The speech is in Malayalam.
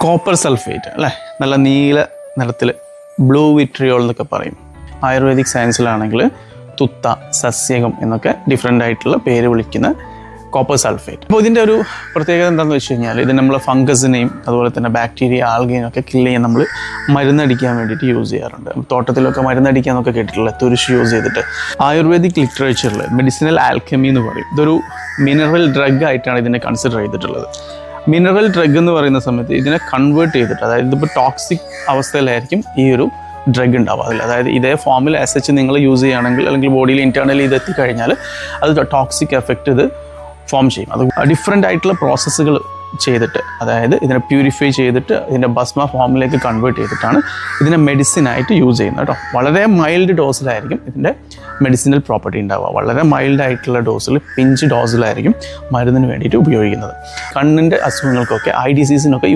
കോപ്പർ സൾഫേറ്റ് അല്ലേ, നല്ല നീല നിറത്തിൽ ബ്ലൂ വിട്രിയോൾ എന്നൊക്കെ പറയും. ആയുർവേദിക് സയൻസിലാണെങ്കിൽ തുത്ത, സസ്യകം എന്നൊക്കെ ഡിഫറെൻ്റ് ആയിട്ടുള്ള പേര് വിളിക്കുന്ന കോപ്പർ സൾഫേറ്റ്. അപ്പോൾ ഇതിൻ്റെ ഒരു പ്രത്യേകത എന്താണെന്ന് വെച്ച് കഴിഞ്ഞാൽ ഇത് നമ്മൾ ഫംഗസിനെയും അതുപോലെ തന്നെ ബാക്ടീരിയ, ആൽഗേനും ഒക്കെ കില്ല് ചെയ്യാൻ നമ്മൾ മരുന്നടിക്കാൻ വേണ്ടിയിട്ട് യൂസ് ചെയ്യാറുണ്ട്. തോട്ടത്തിലൊക്കെ മരുന്നടിക്കാന്നൊക്കെ കേട്ടിട്ടുള്ള തുരിശ് യൂസ് ചെയ്തിട്ട്. ആയുർവേദിക് ലിറ്ററേച്ചറിൽ മെഡിസിനൽ ആൽക്കമി എന്ന് പറയും. ഇതൊരു മിനറൽ ഡ്രഗ് ആയിട്ടാണ് ഇതിനെ കൺസിഡർ ചെയ്തിട്ടുള്ളത്. മിനറൽ ഡ്രഗ് എന്ന് പറയുന്ന സമയത്ത് ഇതിനെ കൺവേർട്ട് ചെയ്തിട്ട്, അതായത് ഇതിപ്പോൾ ടോക്സിക് അവസ്ഥയിലായിരിക്കും ഈ ഒരു ഡ്രഗ് ഉണ്ടാവുക. അതായത് ഇതേ ഫോമിൽ എസ് നിങ്ങൾ യൂസ് ചെയ്യുകയാണെങ്കിൽ അല്ലെങ്കിൽ ബോഡിയിൽ ഇൻറ്റേർണലി ഇത് എത്തിക്കഴിഞ്ഞാൽ അത് ടോക്സിക് എഫക്റ്റ് ഇത് ഫോം ചെയ്യും. അത് ഡിഫറെൻ്റ് ആയിട്ടുള്ള പ്രോസസ്സുകൾ ചെയ്തിട്ട്, അതായത് ഇതിനെ പ്യൂരിഫൈ ചെയ്തിട്ട് ഇതിൻ്റെ ഭസ്മ ഫോമിലേക്ക് കൺവേർട്ട് ചെയ്തിട്ടാണ് ഇതിനെ മെഡിസിനായിട്ട് യൂസ് ചെയ്യുന്നത് കേട്ടോ. വളരെ മൈൽഡ് ഡോസിലായിരിക്കും ഇതിൻ്റെ മെഡിസിനൽ പ്രോപ്പർട്ടി ഉണ്ടാവുക. വളരെ മൈൽഡ് ആയിട്ടുള്ള ഡോസിൽ, പിഞ്ച് ഡോസിലായിരിക്കും മരുന്നിന് വേണ്ടിയിട്ട് ഉപയോഗിക്കുന്നത്. കണ്ണിൻ്റെ അസുഖങ്ങൾക്കൊക്കെ, ഐ ഡിസീസിനൊക്കെ